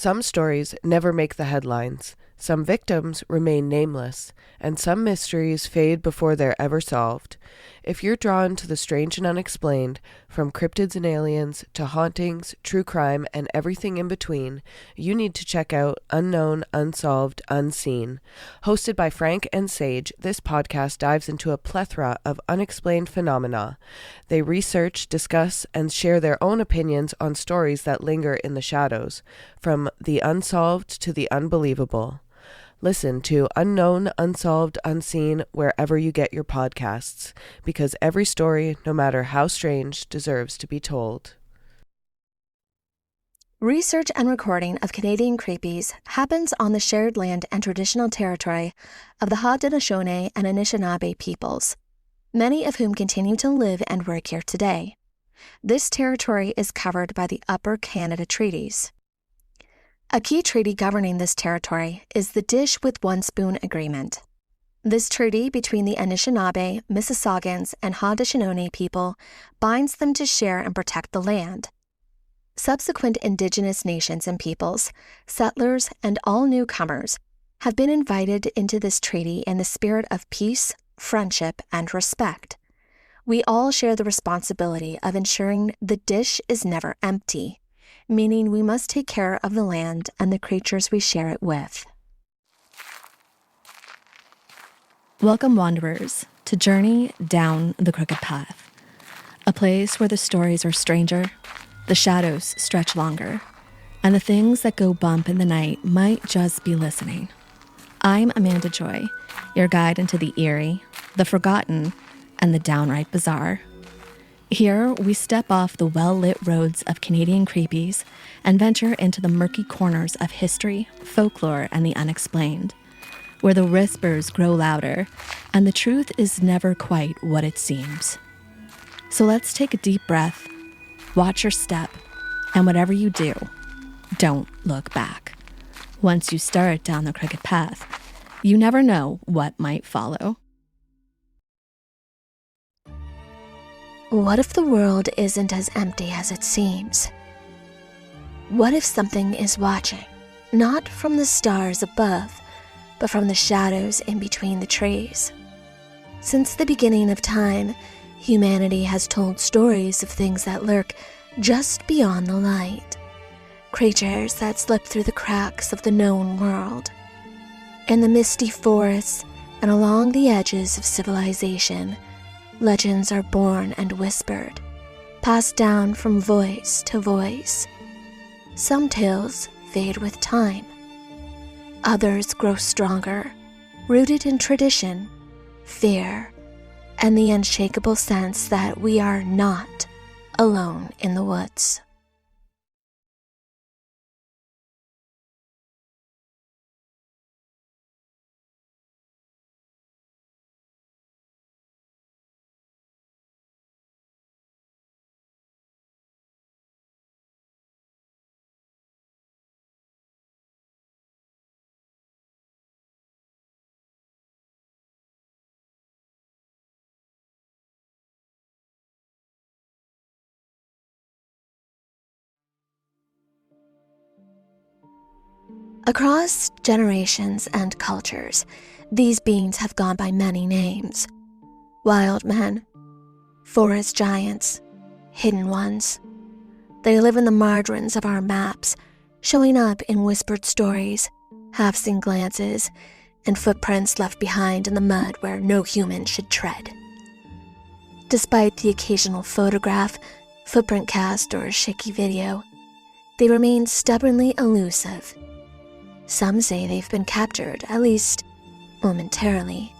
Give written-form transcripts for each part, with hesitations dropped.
Some stories never make the headlines, some victims remain nameless, and some mysteries fade before they're ever solved. If you're drawn to the strange and unexplained, from cryptids and aliens to hauntings, true crime, and everything in between, you need to check out Unknown, Unsolved, Unseen. Hosted by Frank and Sage, this podcast dives into a plethora of unexplained phenomena. They research, discuss, and share their own opinions on stories that linger in the shadows, from the unsolved to the unbelievable. Listen to Unknown, Unsolved, Unseen wherever you get your podcasts, because every story, no matter how strange, deserves to be told. Research and recording of Canadian creepies happens on the shared land and traditional territory of the Haudenosaunee and Anishinaabe peoples, many of whom continue to live and work here today. This territory is covered by the Upper Canada Treaties. A key treaty governing this territory is the Dish with One Spoon Agreement. This treaty between the Anishinaabe, Mississaugas, and Haudenosaunee people binds them to share and protect the land. Subsequent Indigenous nations and peoples, settlers, and all newcomers have been invited into this treaty in the spirit of peace, friendship, and respect. We all share the responsibility of ensuring the dish is never empty, meaning we must take care of the land and the creatures we share it with. Welcome, wanderers, to journey down the crooked path, a place where the stories are stranger, the shadows stretch longer, and the things that go bump in the night might just be listening. I'm Amanda Joy, your guide into the eerie, the forgotten, and the downright bizarre. Here, we step off the well-lit roads of Canadian creepies and venture into the murky corners of history, folklore, and the unexplained, where the whispers grow louder and the truth is never quite what it seems. So let's take a deep breath, watch your step, and whatever you do, don't look back. Once you start down the crooked path, you never know what might follow. What if the world isn't as empty as it seems? What if something is watching, not from the stars above, but from the shadows in between the trees? Since the beginning of time, humanity has told stories of things that lurk just beyond the light, creatures that slip through the cracks of the known world. In the misty forests and along the edges of civilization, legends are born and whispered, passed down from voice to voice. Some tales fade with time. Others grow stronger, rooted in tradition, fear, and the unshakable sense that we are not alone in the woods. Across generations and cultures, these beings have gone by many names. Wild men, forest giants, hidden ones. They live in the margins of our maps, showing up in whispered stories, half-seen glances, and footprints left behind in the mud where no human should tread. Despite the occasional photograph, footprint cast, or shaky video, they remain stubbornly elusive. Some say they've been captured, at least momentarily.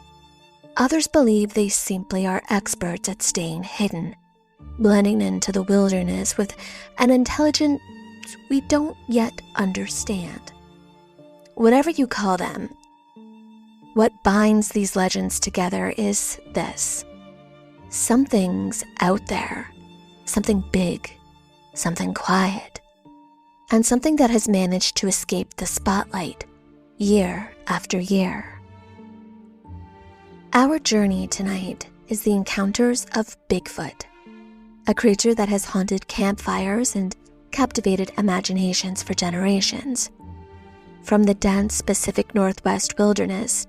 Others believe they simply are experts at staying hidden, blending into the wilderness with an intelligence we don't yet understand. Whatever you call them, what binds these legends together is this: something's out there, something big, something quiet, and something that has managed to escape the spotlight year after year. Our journey tonight is the encounters of Bigfoot, a creature that has haunted campfires and captivated imaginations for generations. From the dense Pacific Northwest wilderness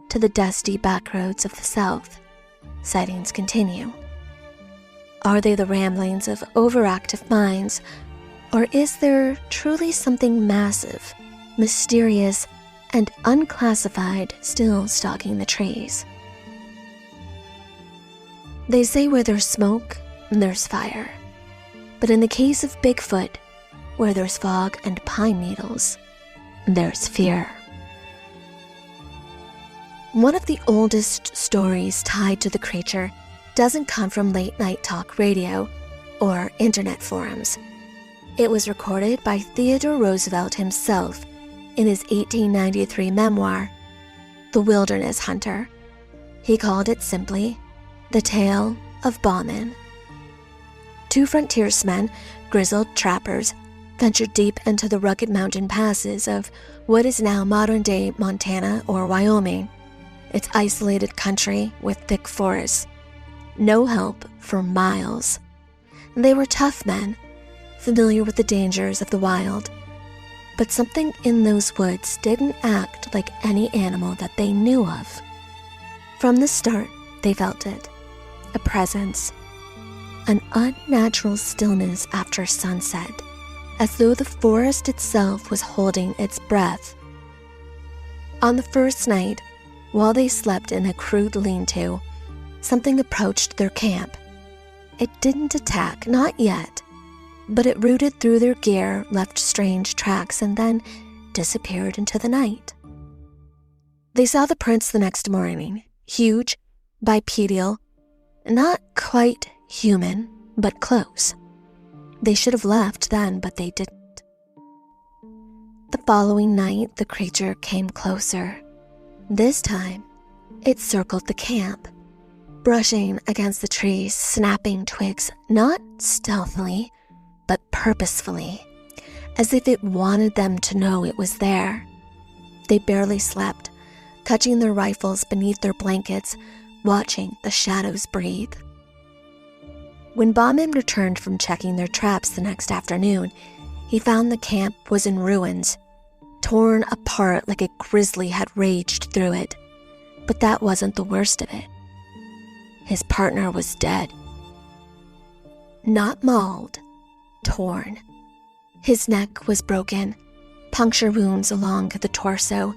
to the dusty backroads of the South, sightings continue. Are they the ramblings of overactive minds, or is there truly something massive, mysterious, and unclassified still stalking the trees? They say where there's smoke, there's fire. But in the case of Bigfoot, where there's fog and pine needles, there's fear. One of the oldest stories tied to the creature doesn't come from late-night talk radio or internet forums. It was recorded by Theodore Roosevelt himself in his 1893 memoir, The Wilderness Hunter. He called it simply The Tale of Bauman. Two frontiersmen, grizzled trappers, ventured deep into the rugged mountain passes of what is now modern-day Montana or Wyoming. It's isolated country with thick forests. No help for miles. They were tough men, familiar with the dangers of the wild. But something in those woods didn't act like any animal that they knew of. From the start, they felt it. A presence. An unnatural stillness after sunset, as though the forest itself was holding its breath. On the first night, while they slept in a crude lean-to, something approached their camp. It didn't attack, not yet, but it rooted through their gear, left strange tracks, and then disappeared into the night. They saw the prints the next morning, huge, bipedal, not quite human, but close. They should have left then, but they didn't. The following night, the creature came closer. This time, it circled the camp, brushing against the trees, snapping twigs, not stealthily, but purposefully, as if it wanted them to know it was there. They barely slept, clutching their rifles beneath their blankets, watching the shadows breathe. When Bauman returned from checking their traps the next afternoon, he found the camp was in ruins, torn apart like a grizzly had raged through it. But that wasn't the worst of it. His partner was dead. Not mauled, torn. His neck was broken, puncture wounds along the torso,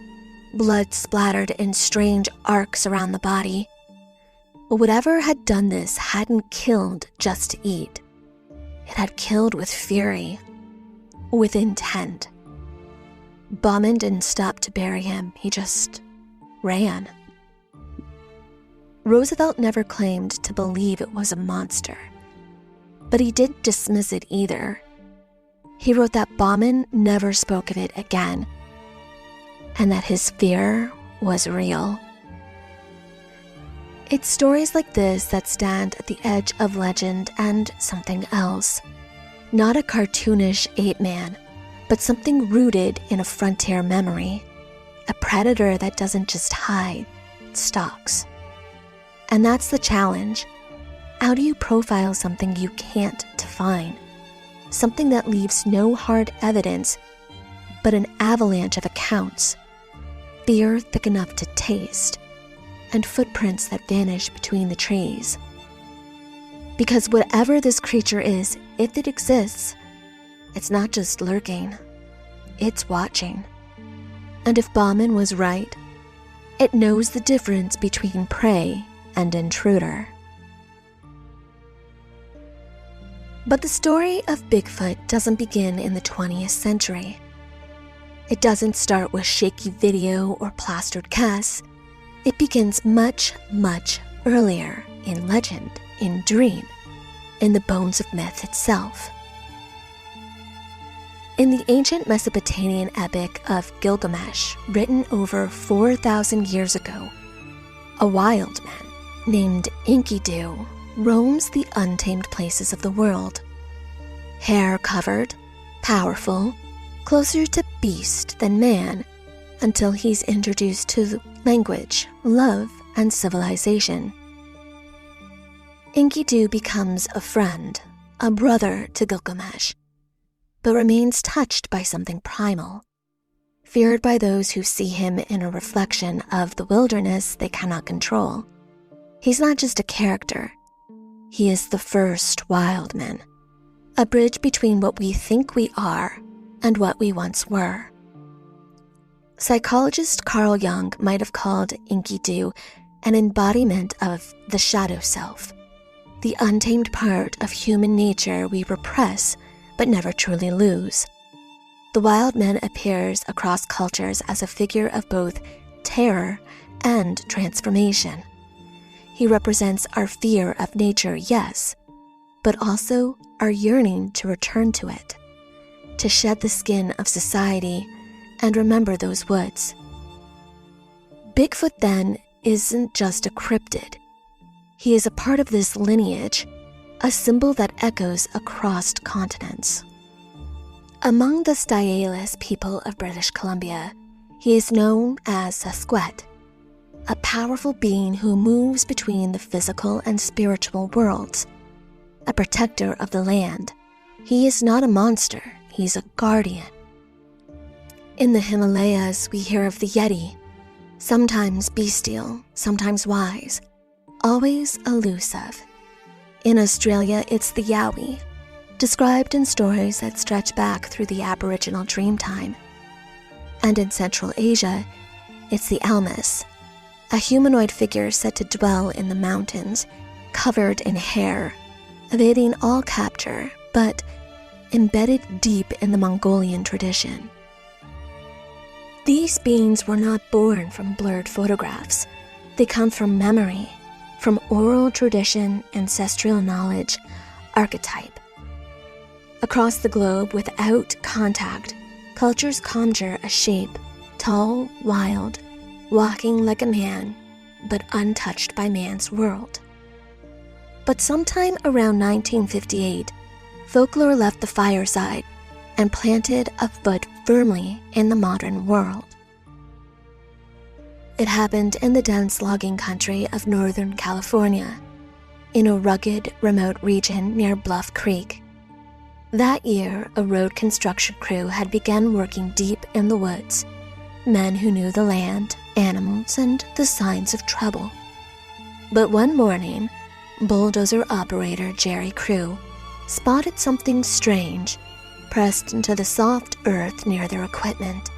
blood splattered in strange arcs around the body. But whatever had done this hadn't killed just to eat. It had killed with fury, with intent. Bauman didn't stop to bury him, he just ran. Roosevelt never claimed to believe it was a monster, but he didn't dismiss it either. He wrote that Bauman never spoke of it again, and that his fear was real. It's stories like this that stand at the edge of legend and something else. Not a cartoonish ape-man, but something rooted in a frontier memory. A predator that doesn't just hide, it stalks. And that's the challenge. How do you profile something you can't define? Something that leaves no hard evidence, but an avalanche of accounts. Fear thick enough to taste, and footprints that vanish between the trees. Because whatever this creature is, if it exists, it's not just lurking, it's watching. And if Bauman was right, it knows the difference between prey and intruder. But the story of Bigfoot doesn't begin in the 20th century. It doesn't start with shaky video or plastered casts. It begins much, much earlier in legend, in dream, in the bones of myth itself. In the ancient Mesopotamian epic of Gilgamesh, written over 4,000 years ago, a wild man named Enkidu roams the untamed places of the world. Hair-covered, powerful, closer to beast than man, until he's introduced to language, love, and civilization. Enkidu becomes a friend, a brother to Gilgamesh. but remains touched by something primal, feared by those who see him in a reflection of the wilderness they cannot control. He's not just a character. He is the first wild man, a bridge between what we think we are and what we once were. Psychologist Carl Jung might have called Enkidu an embodiment of the shadow self, the untamed part of human nature we repress but never truly lose. The wild man appears across cultures as a figure of both terror and transformation. He represents our fear of nature, yes, but also our yearning to return to it, to shed the skin of society and remember those woods. Bigfoot, then, isn't just a cryptid. He is a part of this lineage, a symbol that echoes across continents. Among the Styalis people of British Columbia, he is known as Sasquatch, a powerful being who moves between the physical and spiritual worlds, a protector of the land. He is not a monster, he's a guardian. In the Himalayas, we hear of the Yeti, sometimes bestial, sometimes wise, always elusive. In Australia, it's the Yowie, described in stories that stretch back through the Aboriginal Dreamtime. And in Central Asia, it's the Almas, a humanoid figure said to dwell in the mountains, covered in hair, evading all capture, but embedded deep in the Mongolian tradition. These beings were not born from blurred photographs. They come from memory, from oral tradition, ancestral knowledge, archetype. Across the globe, without contact, cultures conjure a shape, tall, wild, walking like a man, but untouched by man's world. But sometime around 1958, folklore left the fireside and planted a foot firmly in the modern world. It happened in the dense logging country of Northern California, in a rugged, remote region near Bluff Creek. That year, a road construction crew had begun working deep in the woods, men who knew the land, animals, and the signs of trouble. But one morning, bulldozer operator Jerry Crew spotted something strange pressed into the soft earth near their equipment.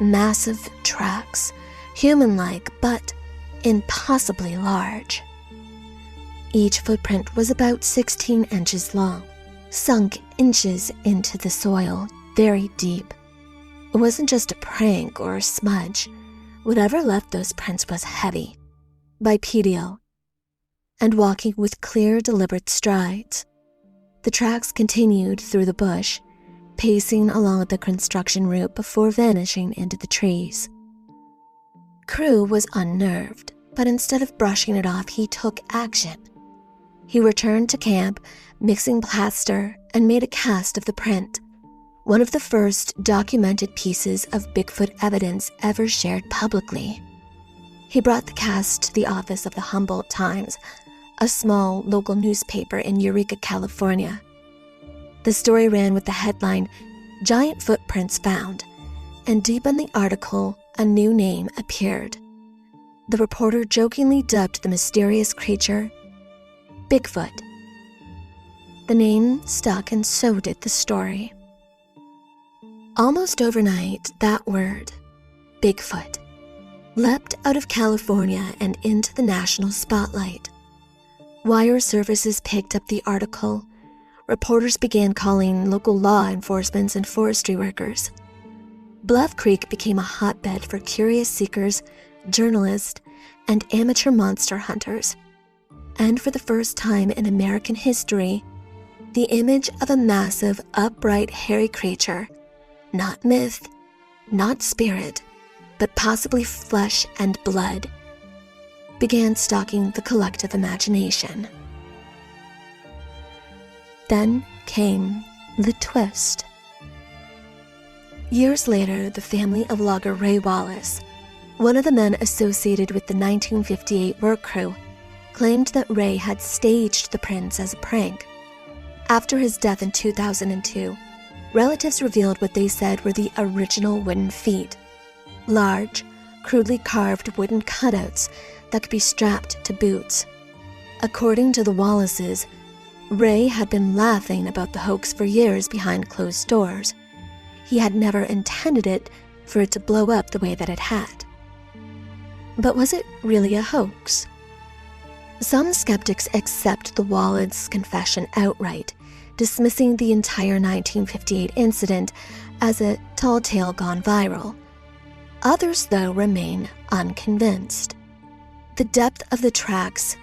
Massive tracks, human-like but impossibly large. Each footprint was about 16 inches long, sunk inches into the soil, very deep. It wasn't just a prank or a smudge. Whatever left those prints was heavy, bipedal, and walking with clear, deliberate strides. The tracks continued through the bush, pacing along the construction route before vanishing into the trees. Crew was unnerved, but instead of brushing it off, he took action. He returned to camp, mixing plaster, and made a cast of the print, one of the first documented pieces of Bigfoot evidence ever shared publicly. He brought the cast to the office of the Humboldt Times, a small local newspaper in Eureka, California. The story ran with the headline, "Giant Footprints Found," and deep in the article, a new name appeared. The reporter jokingly dubbed the mysterious creature Bigfoot. The name stuck, and so did the story. Almost overnight, that word, Bigfoot, leapt out of California and into the national spotlight. Wire services picked up the article. Reporters began calling local law enforcement and forestry workers. Bluff Creek became a hotbed for curious seekers, journalists, and amateur monster hunters. And for the first time in American history, the image of a massive, upright, hairy creature, not myth, not spirit, but possibly flesh and blood, began stalking the collective imagination. Then came the twist. Years later, the family of logger Ray Wallace, one of the men associated with the 1958 work crew, claimed that Ray had staged the prints as a prank. After his death in 2002, relatives revealed what they said were the original wooden feet. Large, crudely carved wooden cutouts that could be strapped to boots. According to the Wallaces, Ray had been laughing about the hoax for years behind closed doors. He had never intended it for it to blow up the way that it had. But was it really a hoax? Some skeptics accept the Wallace confession outright, dismissing the entire 1958 incident as a tall tale gone viral. Others, though, remain unconvinced. The depth of the tracks,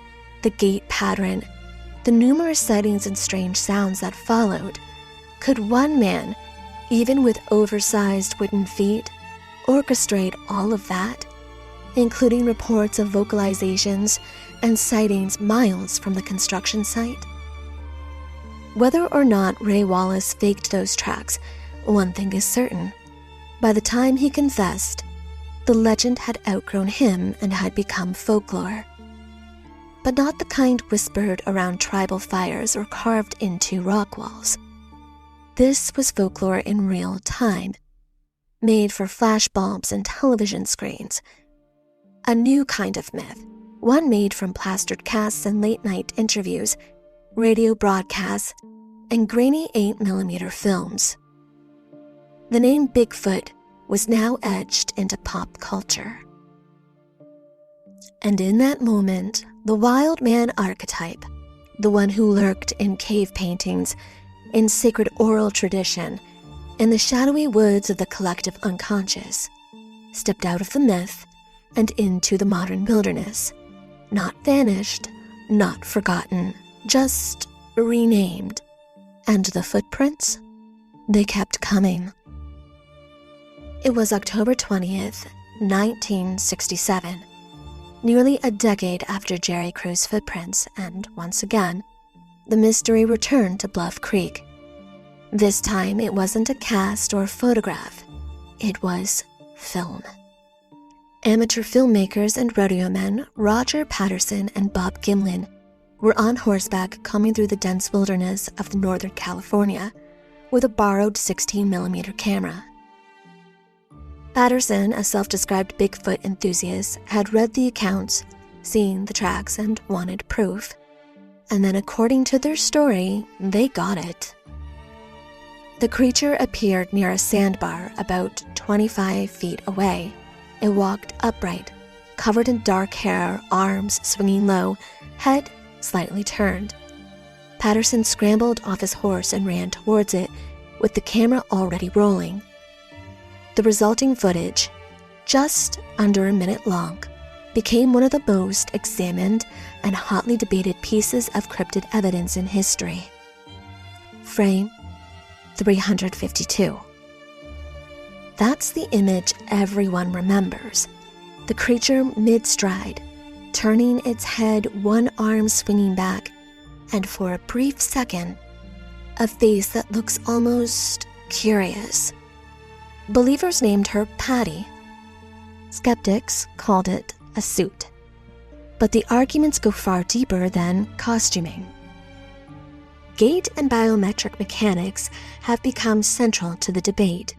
the gait pattern, the numerous sightings and strange sounds that followed. Could one man, even with oversized wooden feet, orchestrate all of that, including reports of vocalizations and sightings miles from the construction site? Whether or not Ray Wallace faked those tracks, one thing is certain. By the time he confessed, the legend had outgrown him and had become folklore. But not the kind whispered around tribal fires or carved into rock walls. This was folklore in real time, made for flashbulbs and television screens. A new kind of myth, one made from plastered casts and late-night interviews, radio broadcasts, and grainy 8mm films. The name Bigfoot was now etched into pop culture. And in that moment, the wild man archetype, the one who lurked in cave paintings, in sacred oral tradition, in the shadowy woods of the collective unconscious, stepped out of the myth and into the modern wilderness. Not vanished, not forgotten, just renamed. And the footprints? They kept coming. It was October 20th, 1967, nearly a decade after Jerry Crew's footprints, and once again, the mystery returned to Bluff Creek. This time, it wasn't a cast or photograph. It was film. Amateur filmmakers and rodeo men Roger Patterson and Bob Gimlin were on horseback combing through the dense wilderness of Northern California with a borrowed 16mm camera. Patterson, a self-described Bigfoot enthusiast, had read the accounts, seen the tracks, and wanted proof. And then, according to their story, they got it. The creature appeared near a sandbar about 25 feet away. It walked upright, covered in dark hair, arms swinging low, head slightly turned. Patterson scrambled off his horse and ran towards it, with the camera already rolling. The resulting footage, just under a minute long, became one of the most examined and hotly debated pieces of cryptid evidence in history. Frame 352. That's the image everyone remembers. The creature mid-stride, turning its head, one arm swinging back, and for a brief second, a face that looks almost curious. Believers named her Patty. Skeptics called it a suit. But the arguments go far deeper than costuming. Gait and biometric mechanics have become central to the debate.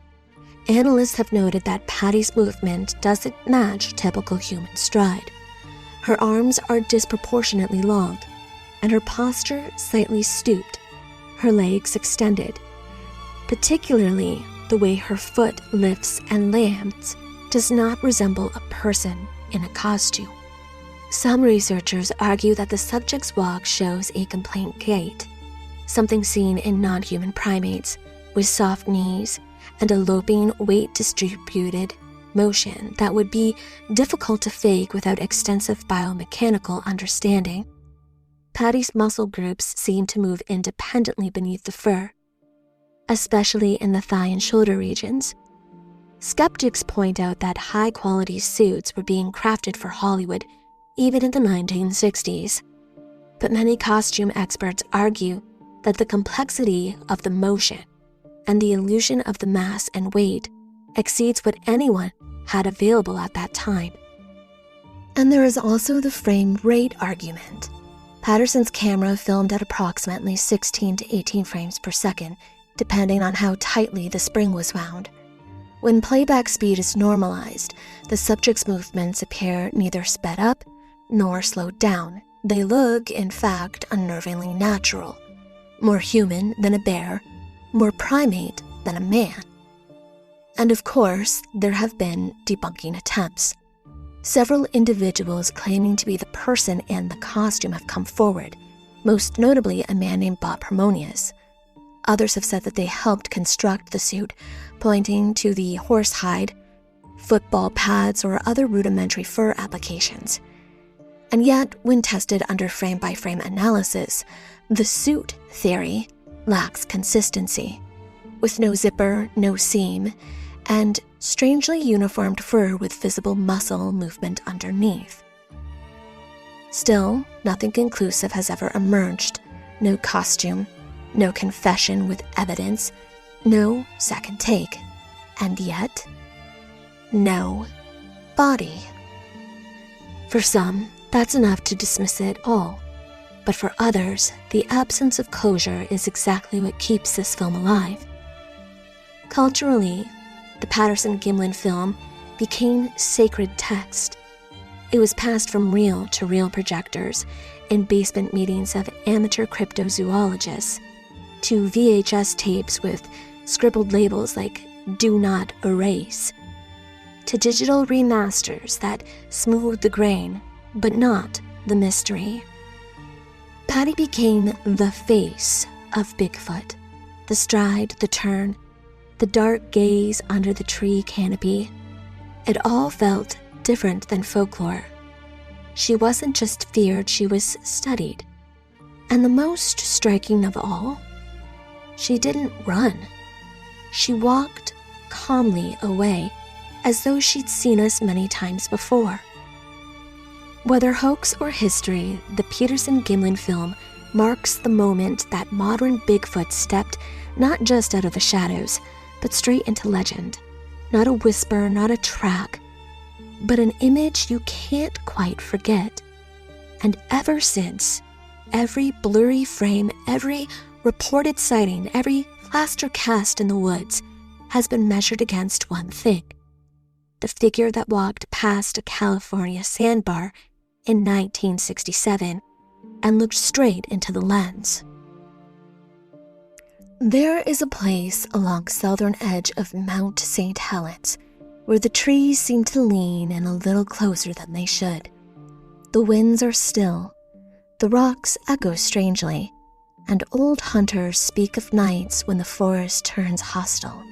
Analysts have noted that Patty's movement doesn't match typical human stride. Her arms are disproportionately long, and her posture slightly stooped, her legs extended. Particularly, the way her foot lifts and lands does not resemble a person in a costume. Some researchers argue that the subject's walk shows a complaint gait, something seen in non-human primates, with soft knees and a loping, weight-distributed motion that would be difficult to fake without extensive biomechanical understanding. Patty's muscle groups seem to move independently beneath the fur, especially in the thigh and shoulder regions. Skeptics point out that high-quality suits were being crafted for Hollywood even in the 1960s. But many costume experts argue that the complexity of the motion and the illusion of the mass and weight exceeds what anyone had available at that time. And there is also the frame rate argument. Patterson's camera filmed at approximately 16 to 18 frames per second, depending on how tightly the spring was wound. When playback speed is normalized, the subject's movements appear neither sped up nor slowed down. They look, in fact, unnervingly natural, more human than a bear, more primate than a man. And of course, there have been debunking attempts. Several individuals claiming to be the person in the costume have come forward, most notably a man named Bob Harmonious. Others have said that they helped construct the suit, pointing to the horsehide, football pads, or other rudimentary fur applications. And yet, when tested under frame-by-frame analysis, the suit theory lacks consistency, with no zipper, no seam, and strangely uniformed fur with visible muscle movement underneath. Still, nothing conclusive has ever emerged. No costume, no confession with evidence, no second take, and yet, no body. For some, that's enough to dismiss it all. But for others, the absence of closure is exactly what keeps this film alive. Culturally, the Patterson-Gimlin film became sacred text. It was passed from reel to reel projectors in basement meetings of amateur cryptozoologists, to VHS tapes with scribbled labels like "Do Not Erase," to digital remasters that smoothed the grain, but not the mystery. Patty became the face of Bigfoot. The stride, the turn, the dark gaze under the tree canopy. It all felt different than folklore. She wasn't just feared, she was studied. And the most striking of all, she didn't run. She walked calmly away, as though she'd seen us many times before. Whether hoax or history, the Patterson-Gimlin film marks the moment that modern Bigfoot stepped not just out of the shadows, but straight into legend. Not a whisper, not a track, but an image you can't quite forget. And ever since, every blurry frame, every reported sighting, every plaster cast in the woods has been measured against one thing: the figure that walked past a California sandbar in 1967 and looked straight into the lens. There is a place along the southern edge of Mount St. Helens where the trees seem to lean in a little closer than they should. The winds are still, the rocks echo strangely, and old hunters speak of nights when the forest turns hostile,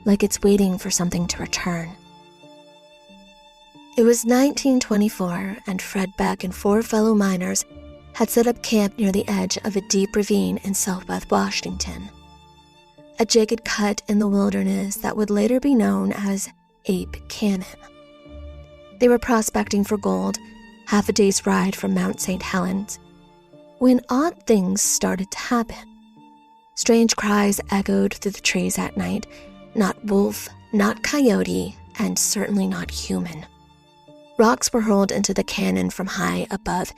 like it's waiting for something to return. It was 1924, and Fred Beck and 4 fellow miners had set up camp near the edge of a deep ravine in southwest Washington, a jagged cut in the wilderness that would later be known as Ape Canyon. They were prospecting for gold, half a day's ride from Mount St. Helens, when odd things started to happen. Strange cries echoed through the trees at night, not wolf, not coyote, and certainly not human. Rocks were hurled into the canyon from high above,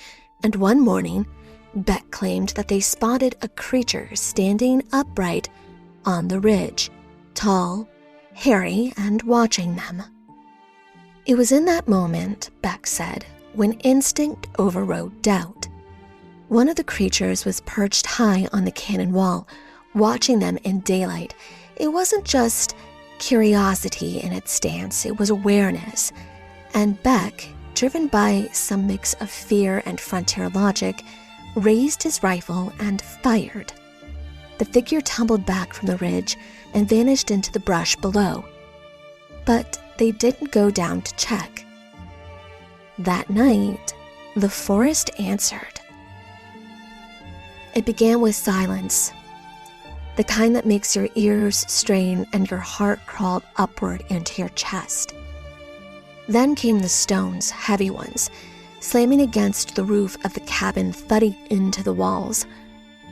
and one morning, Beck claimed that they spotted a creature standing upright on the ridge, tall, hairy, and watching them. It was in that moment, Beck said, when instinct overrode doubt. One of the creatures was perched high on the canyon wall, watching them in daylight. It wasn't just curiosity in its stance, it was awareness. And Beck, driven by some mix of fear and frontier logic, raised his rifle and fired. The figure tumbled back from the ridge and vanished into the brush below. But they didn't go down to check. That night, the forest answered. It began with silence, the kind that makes your ears strain and your heart crawl upward into your chest. Then came the stones, heavy ones, slamming against the roof of the cabin, thudding into the walls.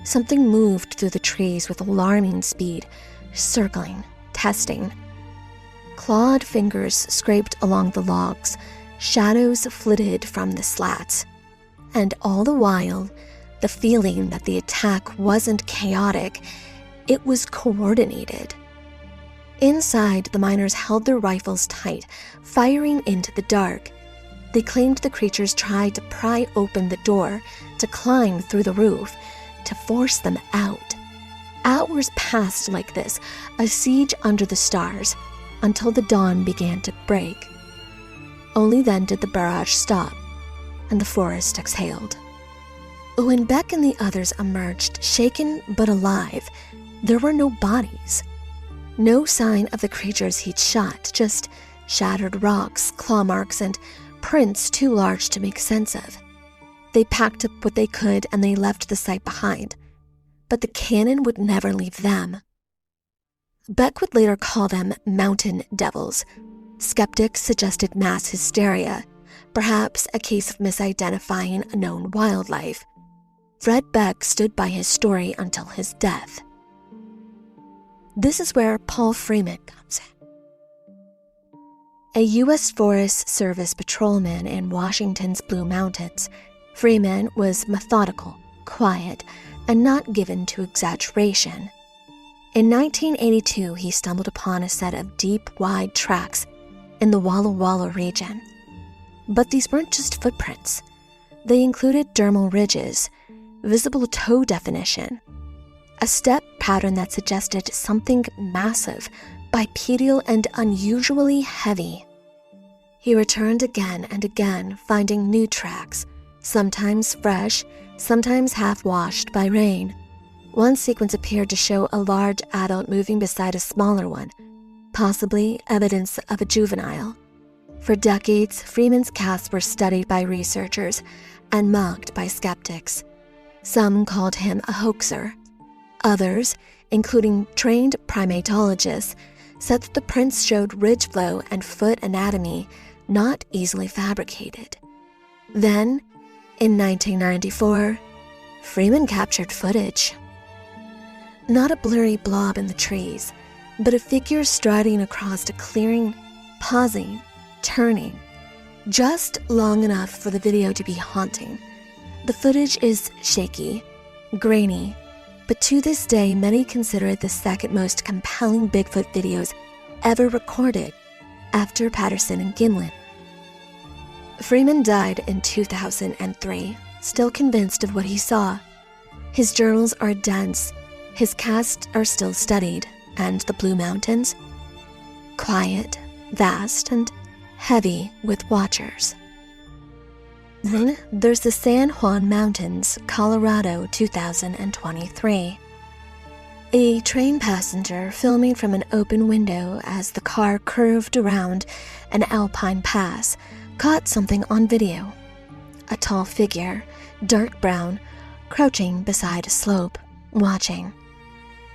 Something moved through the trees with alarming speed, circling, testing. Clawed fingers scraped along the logs, shadows flitted from the slats. And all the while, the feeling that the attack wasn't chaotic, It was coordinated. Inside, the miners held their rifles tight, firing into the dark. They claimed the creatures tried to pry open the door, to climb through the roof, to force them out. Hours passed like this, a siege under the stars, until the dawn began to break. Only then did the barrage stop, and the forest exhaled. When Beck and the others emerged, shaken but alive, there were no bodies. No sign of the creatures he'd shot, just shattered rocks, claw marks, and prints too large to make sense of. They packed up what they could and they left the site behind. But the cannon would never leave them. Beck would later call them mountain devils. Skeptics suggested mass hysteria, perhaps a case of misidentifying a known wildlife. Fred Beck stood by his story until his death. This is where Paul Freeman comes in. A U.S. Forest Service patrolman in Washington's Blue Mountains, Freeman was methodical, quiet, and not given to exaggeration. In 1982, he stumbled upon a set of deep, wide tracks in the Walla Walla region. But these weren't just footprints. They included dermal ridges, visible toe definition, a step pattern that suggested something massive, bipedal, and unusually heavy. He returned again and again, finding new tracks, sometimes fresh, sometimes half-washed by rain. One sequence appeared to show a large adult moving beside a smaller one, possibly evidence of a juvenile. For decades, Freeman's casts were studied by researchers and mocked by skeptics. Some called him a hoaxer. Others, including trained primatologists, said that the prints showed ridge flow and foot anatomy not easily fabricated. Then, in 1994, Freeman captured footage. Not a blurry blob in the trees, but a figure striding across a clearing, pausing, turning, just long enough for the video to be haunting. The footage is shaky, grainy, but to this day, many consider it the second most compelling Bigfoot videos ever recorded, after Patterson and Gimlin. Freeman died in 2003, still convinced of what he saw. His journals are dense, his casts are still studied, and the Blue Mountains? Quiet, vast, and heavy with watchers. Then there's the San Juan Mountains, Colorado, 2023. A train passenger filming from an open window as the car curved around an alpine pass caught something on video. A tall figure, dark brown, crouching beside a slope, watching.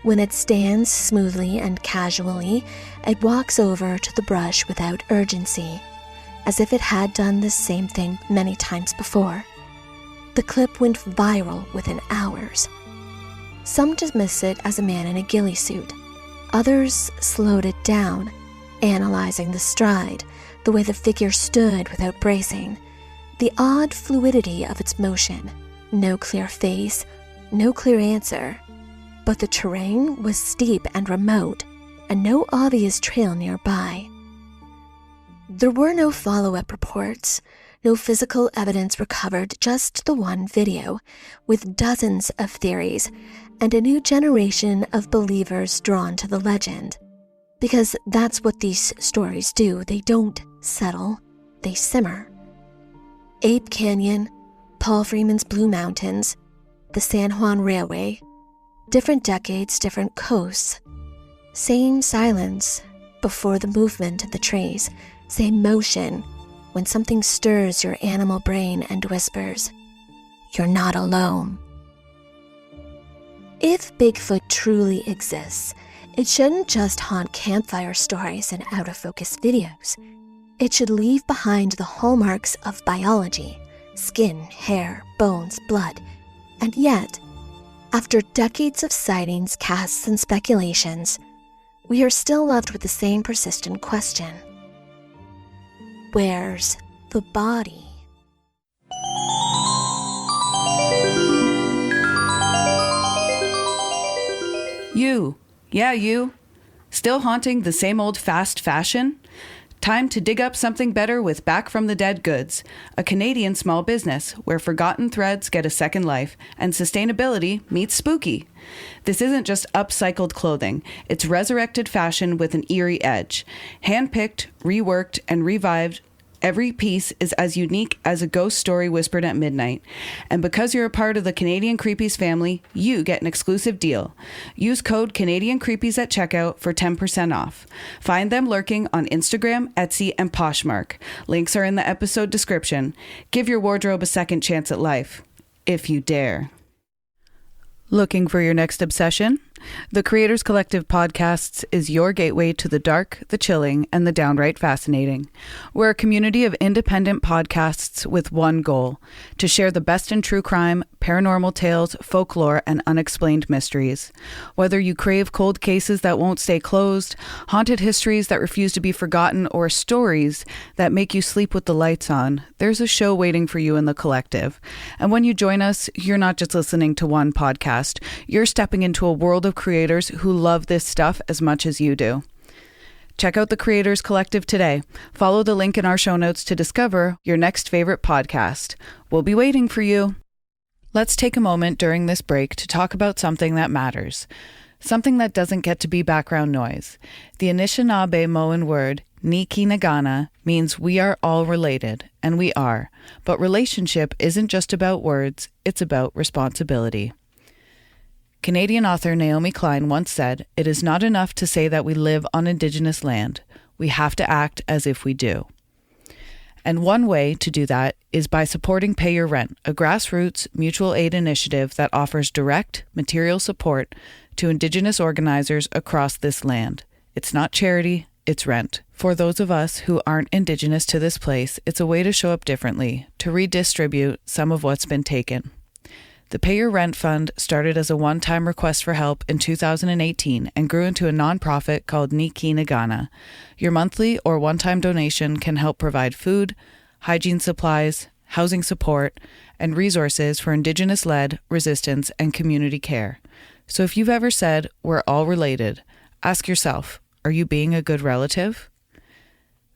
When it stands smoothly and casually, it walks over to the brush without urgency, as if it had done the same thing many times before. The clip went viral within hours. Some dismiss it as a man in a ghillie suit. Others slowed it down, analyzing the stride, the way the figure stood without bracing, the odd fluidity of its motion. No clear face, no clear answer. But the terrain was steep and remote, and no obvious trail nearby. There were no follow-up reports, no physical evidence recovered, just the one video, with dozens of theories, and a new generation of believers drawn to the legend. Because that's what these stories do. They don't settle, they simmer. Ape Canyon, Paul Freeman's Blue Mountains, the San Juan Railway, different decades, different coasts. Same silence before the movement of the trees, same motion when something stirs your animal brain and whispers, "You're not alone." If Bigfoot truly exists, it shouldn't just haunt campfire stories and out-of-focus videos. It should leave behind the hallmarks of biology, skin, hair, bones, blood, and yet, after decades of sightings, casts, and speculations, we are still left with the same persistent question. Where's the body? You, yeah, you. Still haunting the same old fast fashion? Time to dig up something better with Back from the Dead Goods, a Canadian small business where forgotten threads get a second life and sustainability meets spooky. This isn't just upcycled clothing, it's resurrected fashion with an eerie edge. Handpicked, reworked, and revived, every piece is as unique as a ghost story whispered at midnight. And because you're a part of the Canadian Creepies family, you get an exclusive deal. Use code Canadian Creepies at checkout for 10% off. Find them lurking on Instagram, Etsy, and Poshmark. Links are in the episode description. Give your wardrobe a second chance at life, if you dare. Looking for your next obsession? The Creators Collective Podcasts is your gateway to the dark, the chilling, and the downright fascinating. We're a community of independent podcasts with one goal: to share the best in true crime, paranormal tales, folklore, and unexplained mysteries. Whether you crave cold cases that won't stay closed, haunted histories that refuse to be forgotten, or stories that make you sleep with the lights on, there's a show waiting for you in the collective. And when you join us, you're not just listening to one podcast, you're stepping into a world of creators who love this stuff as much as you do. Check out the Creators Collective today. Follow the link in our show notes to discover your next favorite podcast. We'll be waiting for you. Let's take a moment during this break to talk about something that matters. Something that doesn't get to be background noise. The Anishinaabe-Moan word, Nikinagana, means we are all related, and we are. But relationship isn't just about words, it's about responsibility. Canadian author Naomi Klein once said, "It is not enough to say that we live on Indigenous land. We have to act as if we do." And one way to do that is by supporting Pay Your Rent, a grassroots mutual aid initiative that offers direct material support to Indigenous organizers across this land. It's not charity, it's rent. For those of us who aren't Indigenous to this place, it's a way to show up differently, to redistribute some of what's been taken. The Pay Your Rent Fund started as a one-time request for help in 2018 and grew into a nonprofit called Nikinagana. Your monthly or one-time donation can help provide food, hygiene supplies, housing support, and resources for Indigenous-led resistance and community care. So if you've ever said, "We're all related," ask yourself, are you being a good relative?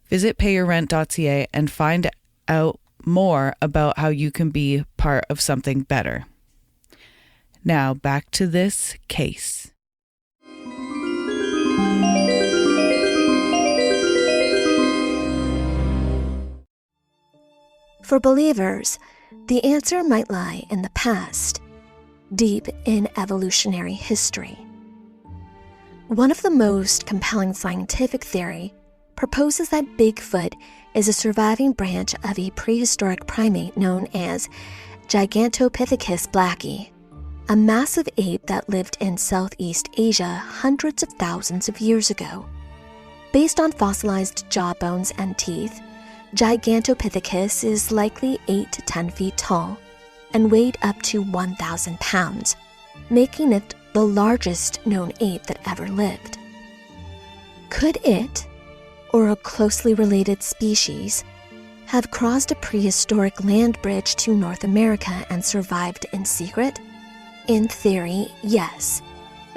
Visit payyourrent.ca and find out more about how you can be part of something better. Now, back to this case. For believers, the answer might lie in the past, deep in evolutionary history. One of the most compelling scientific theory proposes that Bigfoot is a surviving branch of a prehistoric primate known as Gigantopithecus blacki, a massive ape that lived in Southeast Asia hundreds of thousands of years ago. Based on fossilized jawbones and teeth, Gigantopithecus is likely 8 to 10 feet tall and weighed up to 1,000 pounds, making it the largest known ape that ever lived. Could it, or a closely related species, have crossed a prehistoric land bridge to North America and survived in secret? In theory, yes.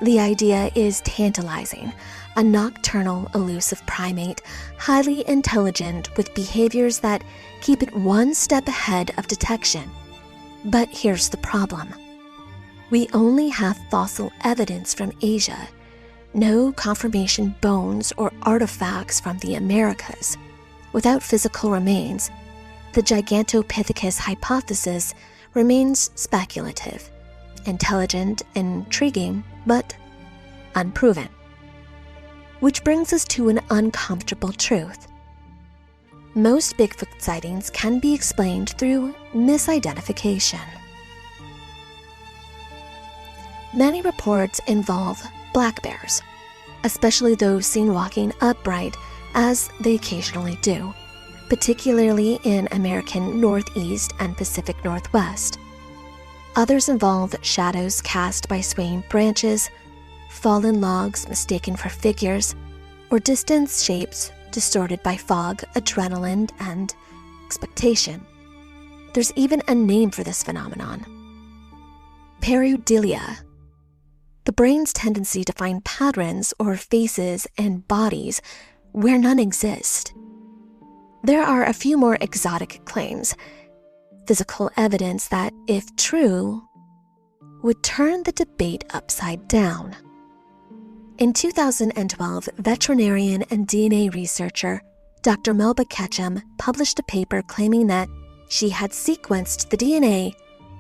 The idea is tantalizing. A nocturnal, elusive primate, highly intelligent with behaviors that keep it one step ahead of detection. But here's the problem. We only have fossil evidence from Asia, no confirmation bones or artifacts from the Americas. Without physical remains, the Gigantopithecus hypothesis remains speculative, intelligent, intriguing, but unproven. Which brings us to an uncomfortable truth. Most Bigfoot sightings can be explained through misidentification. Many reports involve black bears, especially those seen walking upright, as they occasionally do, particularly in American Northeast and Pacific Northwest. Others involve shadows cast by swaying branches, fallen logs mistaken for figures, or distant shapes distorted by fog, adrenaline, and expectation. There's even a name for this phenomenon: pareidolia. the brain's tendency to find patterns or faces in bodies where none exist. There are a few more exotic claims, physical evidence that, if true, would turn the debate upside down. In 2012, veterinarian and DNA researcher Dr. Melba Ketchum published a paper claiming that she had sequenced the DNA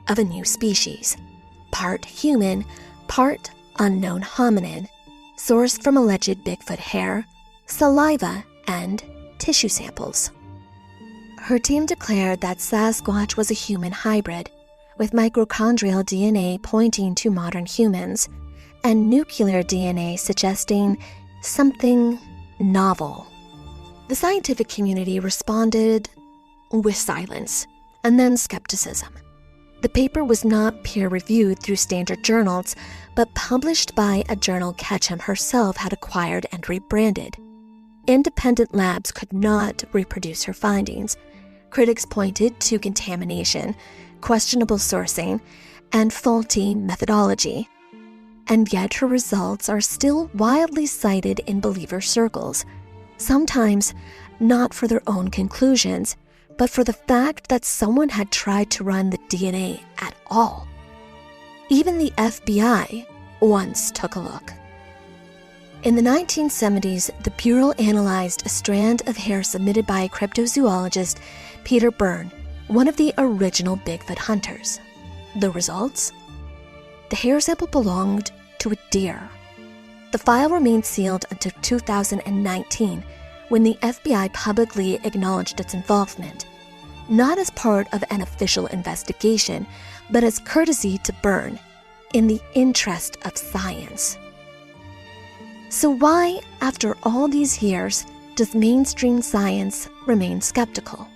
of a new species, part human, part unknown hominid, sourced from alleged Bigfoot hair, saliva, and tissue samples. Her team declared that Sasquatch was a human hybrid, with mitochondrial DNA pointing to modern humans, and nuclear DNA suggesting something novel. The scientific community responded with silence, and then skepticism. The paper was not peer-reviewed through standard journals, but published by a journal Ketchum herself had acquired and rebranded. Independent labs could not reproduce her findings. Critics pointed to contamination, questionable sourcing, and faulty methodology. And yet her results are still widely cited in believer circles, sometimes not for their own conclusions, but for the fact that someone had tried to run the DNA at all. Even the FBI once took a look. In the 1970s, the Bureau analyzed a strand of hair submitted by cryptozoologist Peter Byrne, one of the original Bigfoot hunters. The results? The hair sample belonged to a deer. The file remained sealed until 2019, when the FBI publicly acknowledged its involvement, not as part of an official investigation, but as courtesy to Byrne, in the interest of science. So why, after all these years, does mainstream science remain skeptical?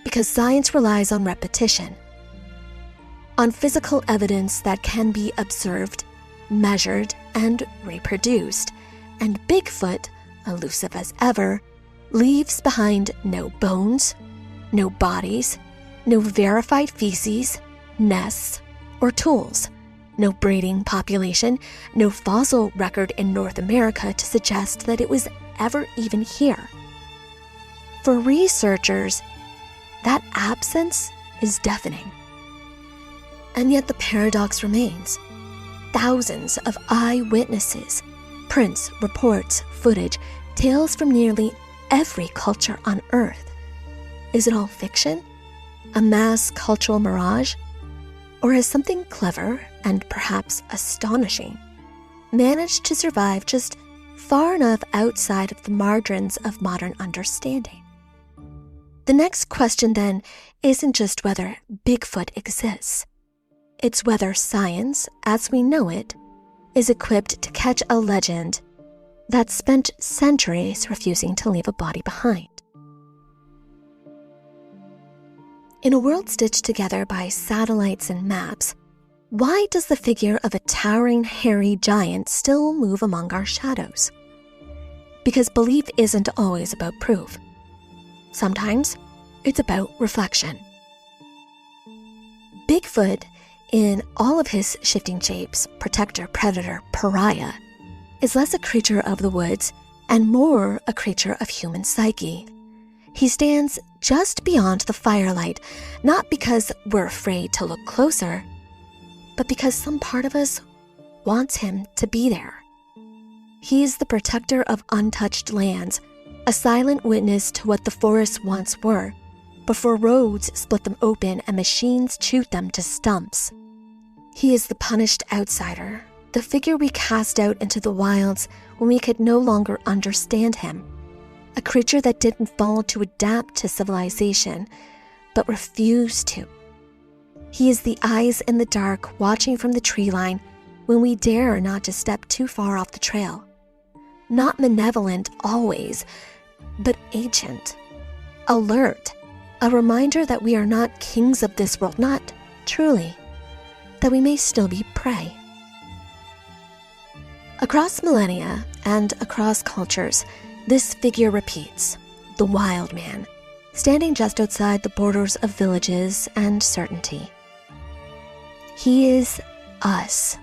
Because science relies on repetition, on physical evidence that can be observed, measured, and reproduced, and Bigfoot, elusive as ever, leaves behind no bones, no bodies, no verified feces, nests, or tools, no breeding population, no fossil record in North America to suggest that it was ever even here. For researchers, that absence is deafening. And yet the paradox remains. Thousands of eyewitnesses, prints, reports, footage, tales from nearly every culture on Earth. Is it all fiction? A mass cultural mirage? Or has something clever and perhaps astonishing managed to survive just far enough outside of the margins of modern understanding? The next question, then, isn't just whether Bigfoot exists. It's whether science, as we know it, is equipped to catch a legend that spent centuries refusing to leave a body behind. In a world stitched together by satellites and maps, why does the figure of a towering, hairy giant still move among our shadows? Because belief isn't always about proof. Sometimes it's about reflection. Bigfoot, in all of his shifting shapes, protector, predator, pariah, is less a creature of the woods and more a creature of human psyche. He stands just beyond the firelight, not because we're afraid to look closer, but because some part of us wants him to be there. He is the protector of untouched lands, a silent witness to what the forests once were, before roads split them open and machines chewed them to stumps. He is the punished outsider, the figure we cast out into the wilds when we could no longer understand him. A creature that didn't fall to adapt to civilization, but refused to. He is the eyes in the dark watching from the tree line when we dare not to step too far off the trail. Not malevolent always, but ancient, alert, a reminder that we are not kings of this world, not truly, that we may still be prey. Across millennia and across cultures, this figure repeats, the wild man, standing just outside the borders of villages and certainty. He is us,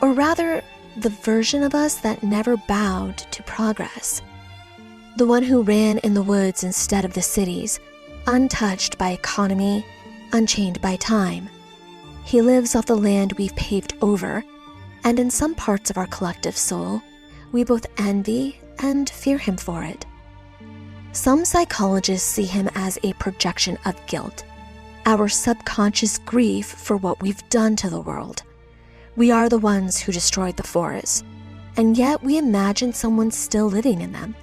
Or rather, the version of us that never bowed to progress. The one who ran in the woods instead of the cities, untouched by economy, unchained by time. He lives off the land we've paved over, and in some parts of our collective soul, we both envy and fear him for it. Some psychologists see him as a projection of guilt, our subconscious grief for what we've done to the world. We are the ones who destroyed the forests, and yet we imagine someone still living in them,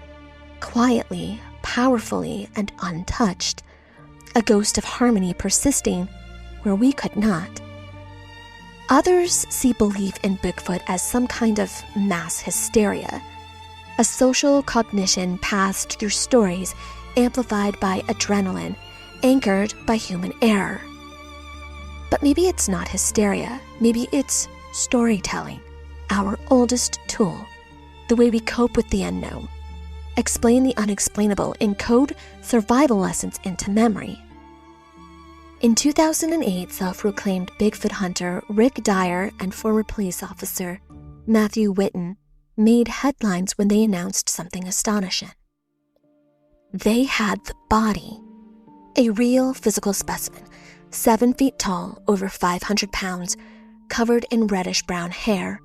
quietly, powerfully, and untouched, a ghost of harmony persisting where we could not. Others see belief in Bigfoot as some kind of mass hysteria, a social cognition passed through stories amplified by adrenaline, anchored by human error. But maybe it's not hysteria, maybe it's storytelling, our oldest tool, the way we cope with the unknown, explain the unexplainable, encode survival lessons into memory. In 2008, self-proclaimed Bigfoot hunter Rick Dyer and former police officer Matthew Whitten made headlines when they announced something astonishing. They had the body, a real physical specimen, 7 feet tall, over 500 pounds, covered in reddish-brown hair,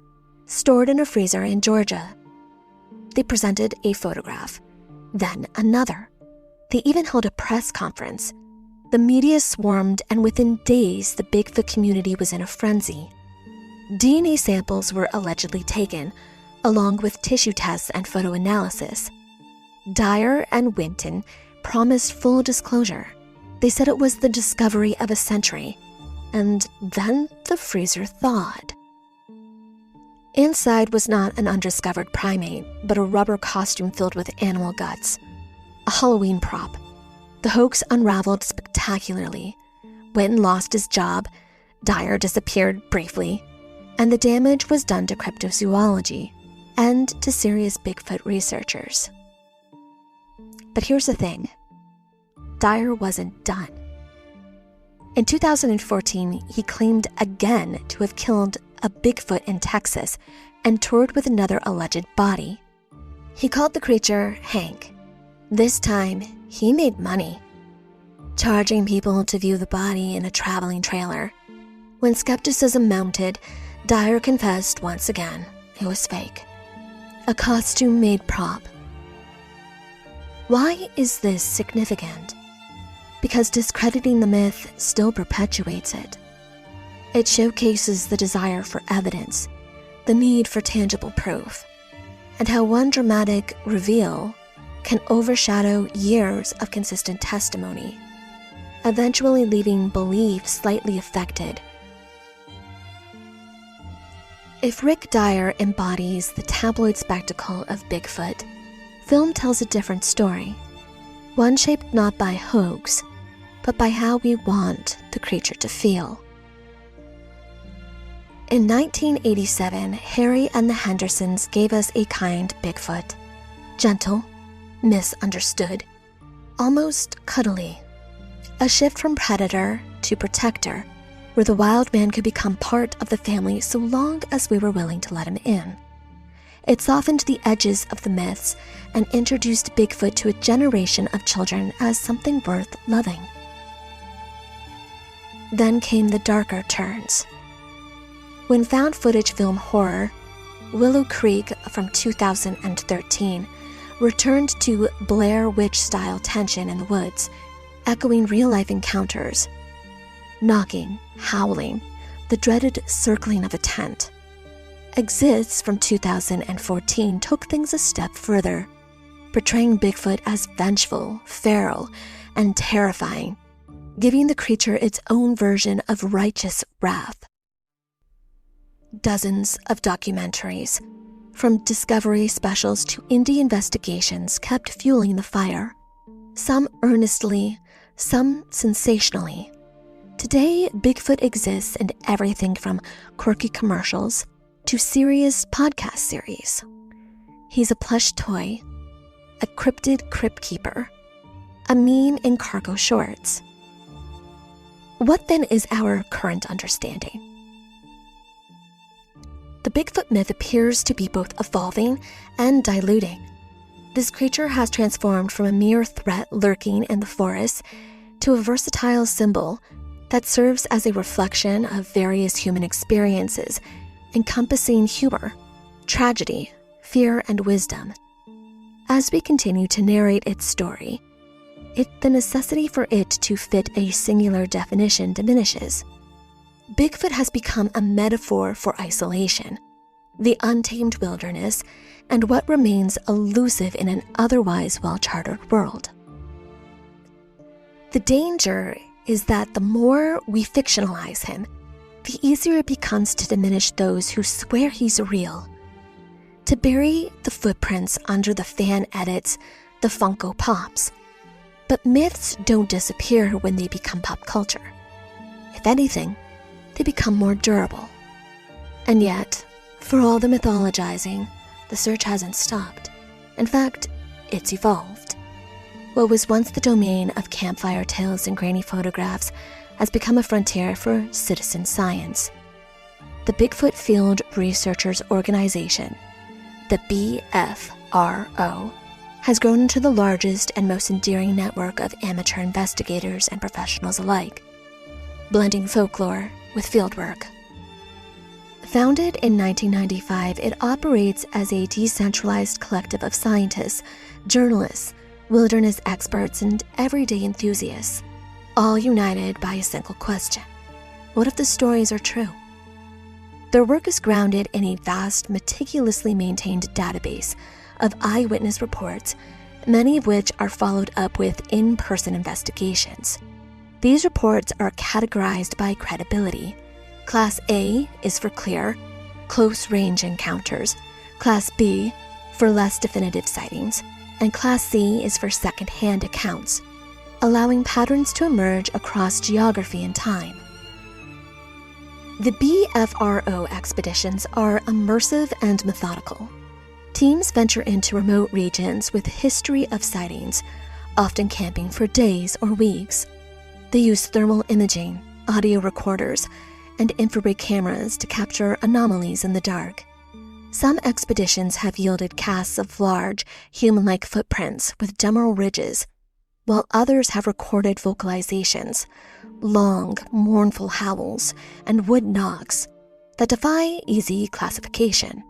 stored in a freezer in Georgia. They presented a photograph, then another. They even held a press conference. The media swarmed, and within days, the Bigfoot community was in a frenzy. DNA samples were allegedly taken, along with tissue tests and photo analysis. Dyer and Winton promised full disclosure. They said it was the discovery of a century, and then the freezer thawed. Inside was not an undiscovered primate, but a rubber costume filled with animal guts, a Halloween prop. The hoax unraveled spectacularly. Winton lost his job, Dyer disappeared briefly, and the damage was done to cryptozoology and to serious Bigfoot researchers. But here's the thing. Dyer wasn't done. In 2014, he claimed again to have killed a Bigfoot in Texas and toured with another alleged body. He called the creature Hank. This time, he made money, charging people to view the body in a traveling trailer. When skepticism mounted, Dyer confessed once again it was fake, a costume-made prop. Why is this significant? Because discrediting the myth still perpetuates it. It showcases the desire for evidence, the need for tangible proof, and how one dramatic reveal can overshadow years of consistent testimony, eventually leaving belief slightly affected. If Rick Dyer embodies the tabloid spectacle of Bigfoot, film tells a different story, one shaped not by hoax, but by how we want the creature to feel. In 1987, Harry and the Hendersons gave us a kind Bigfoot, gentle, misunderstood, almost cuddly, a shift from predator to protector, where the wild man could become part of the family so long as we were willing to let him in. It softened the edges of the myths and introduced Bigfoot to a generation of children as something worth loving. Then came the darker turns. When found footage film horror, Willow Creek from 2013 returned to Blair Witch-style tension in the woods, echoing real-life encounters. Knocking, howling, the dreaded circling of a tent. Exists from 2014 took things a step further, portraying Bigfoot as vengeful, feral, and terrifying, giving the creature its own version of righteous wrath. Dozens of documentaries, from discovery specials to indie investigations, kept fueling the fire, some earnestly, some sensationally. Today, Bigfoot exists in everything from quirky commercials to serious podcast series. He's a plush toy, a cryptid crypt keeper, a meme in cargo shorts. What then is our current understanding? the Bigfoot myth appears to be both evolving and diluting. This creature has transformed from a mere threat lurking in the forest to a versatile symbol that serves as a reflection of various human experiences, encompassing humor, tragedy, fear, and wisdom. As we continue to narrate its story, the necessity for it to fit a singular definition diminishes. Bigfoot has become a metaphor for isolation, the untamed wilderness, and what remains elusive in an otherwise well-charted world. The danger is that the more we fictionalize him, the easier it becomes to diminish those who swear he's real, to bury the footprints under the fan edits, the Funko Pops. But myths don't disappear when they become pop culture. If anything, they become more durable. And yet, for all the mythologizing, the search hasn't stopped. In fact, it's evolved. What was once the domain of campfire tales and grainy photographs has become a frontier for citizen science. The Bigfoot Field Researchers Organization, the BFRO, has grown into the largest and most endearing network of amateur investigators and professionals alike, blending folklore with fieldwork. Founded in 1995, it operates as a decentralized collective of scientists, journalists, wilderness experts, and everyday enthusiasts, all united by a single question: what if the stories are true? Their work is grounded in a vast, meticulously maintained database of eyewitness reports, many of which are followed up with in-person investigations. These reports are categorized by credibility. Class A is for clear, close-range encounters, Class B for less definitive sightings, and Class C is for second-hand accounts, allowing patterns to emerge across geography and time. The BFRO expeditions are immersive and methodical. Teams venture into remote regions with a history of sightings, often camping for days or weeks. They use thermal imaging, audio recorders, and infrared cameras to capture anomalies in the dark. Some expeditions have yielded casts of large, human-like footprints with demeral ridges, while others have recorded vocalizations, long, mournful howls, and wood knocks that defy easy classification.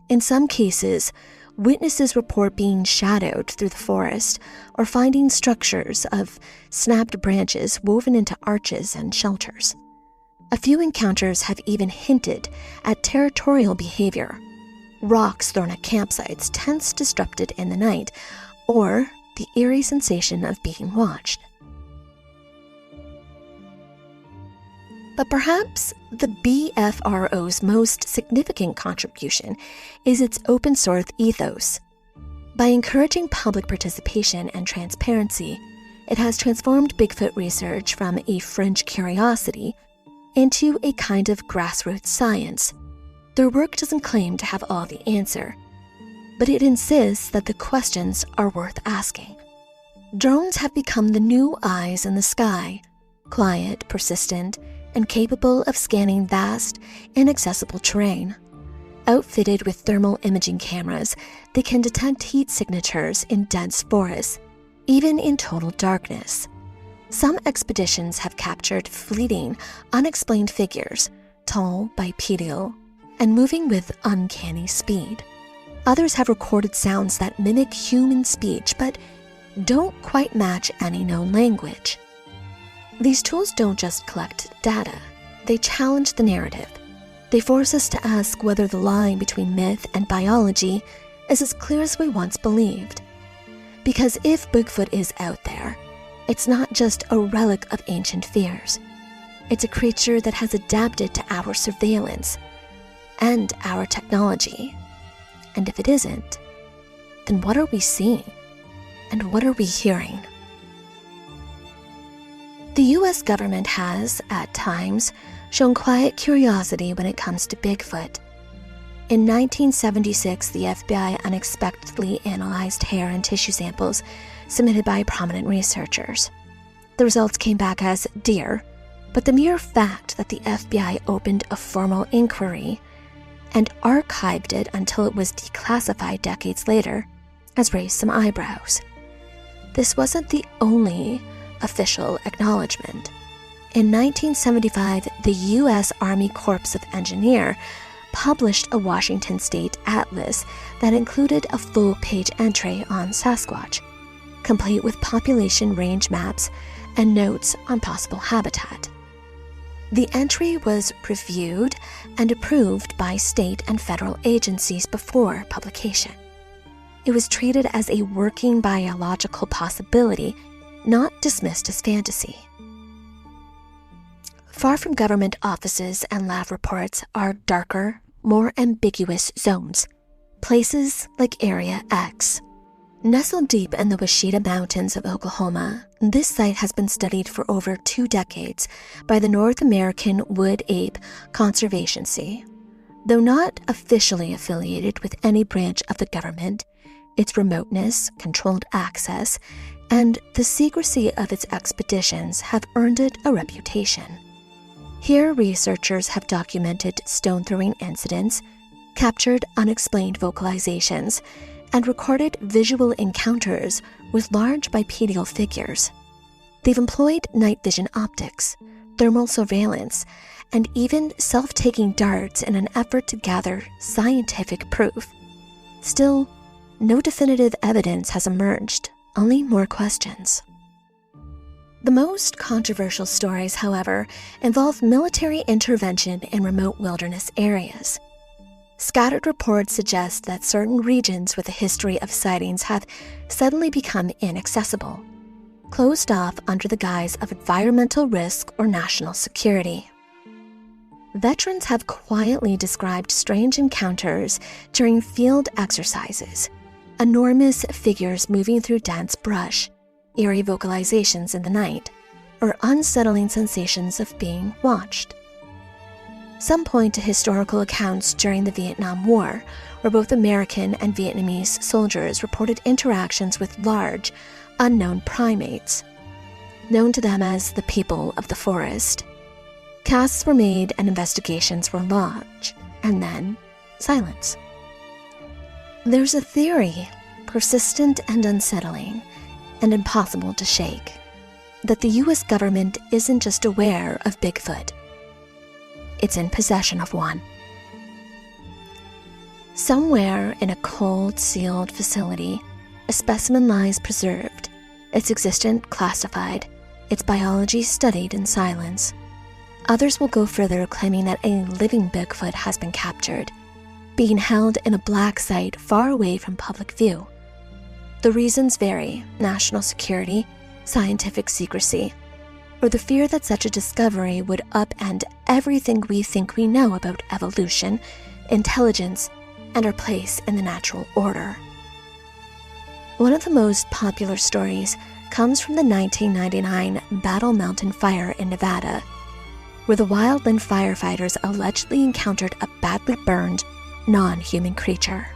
In some cases, witnesses report being shadowed through the forest or finding structures of snapped branches woven into arches and shelters. A few encounters have even hinted at territorial behavior: rocks thrown at campsites, tents disrupted in the night, or the eerie sensation of being watched. But perhaps the BFRO's most significant contribution is its open-source ethos. By encouraging public participation and transparency, it has transformed Bigfoot research from a fringe curiosity into a kind of grassroots science. Their work doesn't claim to have all the answer, but it insists that the questions are worth asking. Drones have become the new eyes in the sky, quiet, persistent, and capable of scanning vast, inaccessible terrain. Outfitted with thermal imaging cameras, they can detect heat signatures in dense forests, even in total darkness. Some expeditions have captured fleeting, unexplained figures, tall, bipedal, and moving with uncanny speed. Others have recorded sounds that mimic human speech but don't quite match any known language. These tools don't just collect data, they challenge the narrative. They force us to ask whether the line between myth and biology is as clear as we once believed. Because if Bigfoot is out there, it's not just a relic of ancient fears. It's a creature that has adapted to our surveillance and our technology. And if it isn't, then what are we seeing? And what are we hearing? The U.S. government has, at times, shown quiet curiosity when it comes to Bigfoot. In 1976, the FBI unexpectedly analyzed hair and tissue samples submitted by prominent researchers. The results came back as deer, but the mere fact that the FBI opened a formal inquiry and archived it until it was declassified decades later, has raised some eyebrows. This wasn't the only official acknowledgement. In 1975, the U.S. Army Corps of Engineers published a Washington State atlas that included a full-page entry on Sasquatch, complete with population range maps and notes on possible habitat. The entry was reviewed and approved by state and federal agencies before publication. It was treated as a working biological possibility, not dismissed as fantasy. Far from government offices and lab reports are darker, more ambiguous zones, places like Area X. Nestled deep in the Washita Mountains of Oklahoma, this site has been studied for over 2 decades by the North American Wood Ape Conservancy. Though not officially affiliated with any branch of the government, its remoteness, controlled access, and the secrecy of its expeditions have earned it a reputation. Here, researchers have documented stone-throwing incidents, captured unexplained vocalizations, and recorded visual encounters with large bipedal figures. They've employed night vision optics, thermal surveillance, and even self-taking darts in an effort to gather scientific proof. Still, no definitive evidence has emerged, only more questions. The most controversial stories, however, involve military intervention in remote wilderness areas. Scattered reports suggest that certain regions with a history of sightings have suddenly become inaccessible, closed off under the guise of environmental risk or national security. Veterans have quietly described strange encounters during field exercises, enormous figures moving through dense brush, eerie vocalizations in the night, or unsettling sensations of being watched. Some point to historical accounts during the Vietnam War, where both American and Vietnamese soldiers reported interactions with large, unknown primates, known to them as the people of the forest. Casts were made and investigations were launched, and then silence. There's a theory, persistent and unsettling, and impossible to shake, that the U.S. government isn't just aware of Bigfoot. It's in possession of one. Somewhere in a cold, sealed facility, a specimen lies preserved, its existence classified, its biology studied in silence. Others will go further, claiming that a living Bigfoot has been captured, being held in a black site far away from public view. The reasons vary: national security, scientific secrecy, or the fear that such a discovery would upend everything we think we know about evolution, intelligence, and our place in the natural order. One of the most popular stories comes from the 1999 Battle Mountain fire in Nevada, where the wildland firefighters allegedly encountered a badly burned, non-human creature.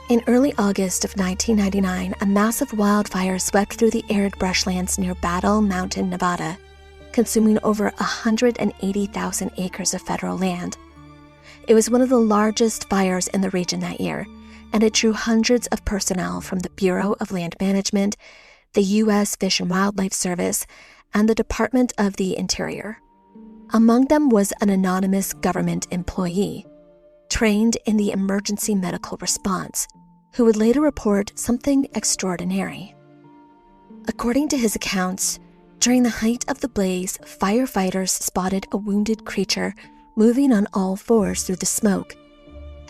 In early August of 1999, a massive wildfire swept through the arid brushlands near Battle Mountain, Nevada, consuming over 180,000 acres of federal land. It was one of the largest fires in the region that year, and it drew hundreds of personnel from the Bureau of Land Management, the U.S. Fish and Wildlife Service, and the Department of the Interior. Among them was an anonymous government employee, trained in the emergency medical response, who would later report something extraordinary. According to his accounts, during the height of the blaze, firefighters spotted a wounded creature moving on all fours through the smoke.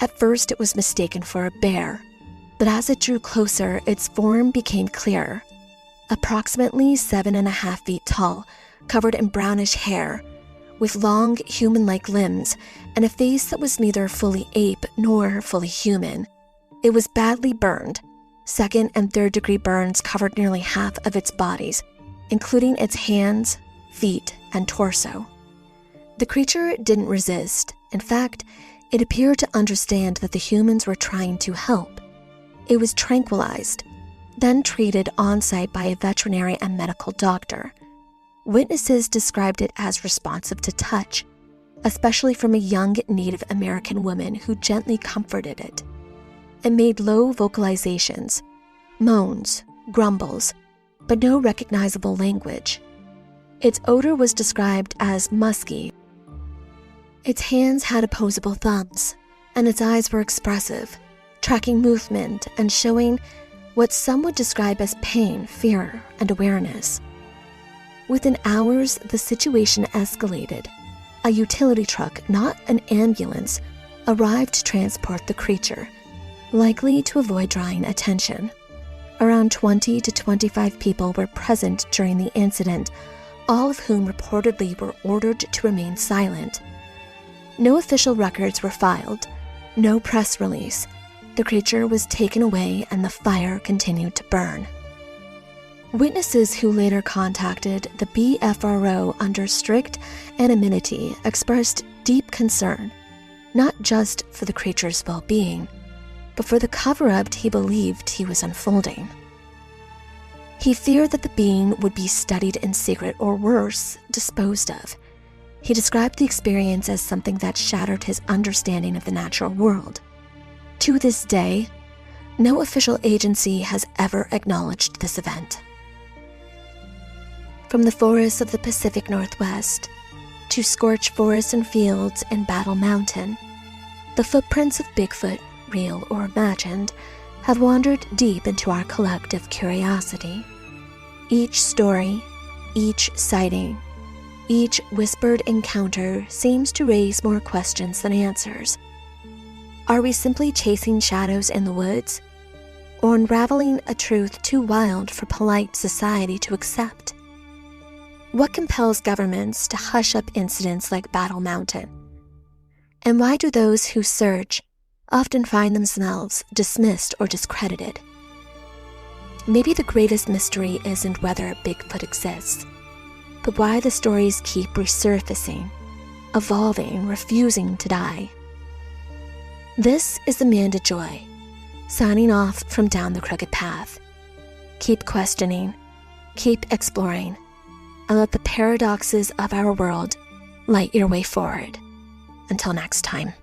At first, it was mistaken for a bear, but as it drew closer, its form became clearer. Approximately 7.5 feet tall, covered in brownish hair, with long, human-like limbs and a face that was neither fully ape nor fully human. It was badly burned. 2nd and 3rd degree burns covered nearly half of its bodies, including its hands, feet, and torso. The creature didn't resist. In fact, it appeared to understand that the humans were trying to help. It was tranquilized, then treated on-site by a veterinary and medical doctor. Witnesses described it as responsive to touch, especially from a young Native American woman who gently comforted it. It made low vocalizations, moans, grumbles, but no recognizable language. Its odor was described as musky. Its hands had opposable thumbs, and its eyes were expressive, tracking movement and showing what some would describe as pain, fear, and awareness. Within hours, the situation escalated. A utility truck, not an ambulance, arrived to transport the creature, likely to avoid drawing attention. Around 20 to 25 people were present during the incident, all of whom reportedly were ordered to remain silent. No official records were filed, no press release. The creature was taken away and the fire continued to burn. Witnesses who later contacted the BFRO under strict anonymity expressed deep concern, not just for the creature's well-being, but for the cover-up he believed he was unfolding. He feared that the being would be studied in secret or worse, disposed of. He described the experience as something that shattered his understanding of the natural world. To this day, no official agency has ever acknowledged this event. From the forests of the Pacific Northwest to scorched forests and fields in Battle Mountain, the footprints of Bigfoot, real or imagined, have wandered deep into our collective curiosity. Each story, each sighting, each whispered encounter seems to raise more questions than answers. Are we simply chasing shadows in the woods, or unraveling a truth too wild for polite society to accept? What compels governments to hush up incidents like Battle Mountain? And why do those who search often find themselves dismissed or discredited? Maybe the greatest mystery isn't whether Bigfoot exists, but why the stories keep resurfacing, evolving, refusing to die. This is Amanda Joy, signing off from Down the Crooked Path. Keep questioning, keep exploring, and let the paradoxes of our world light your way forward. Until next time.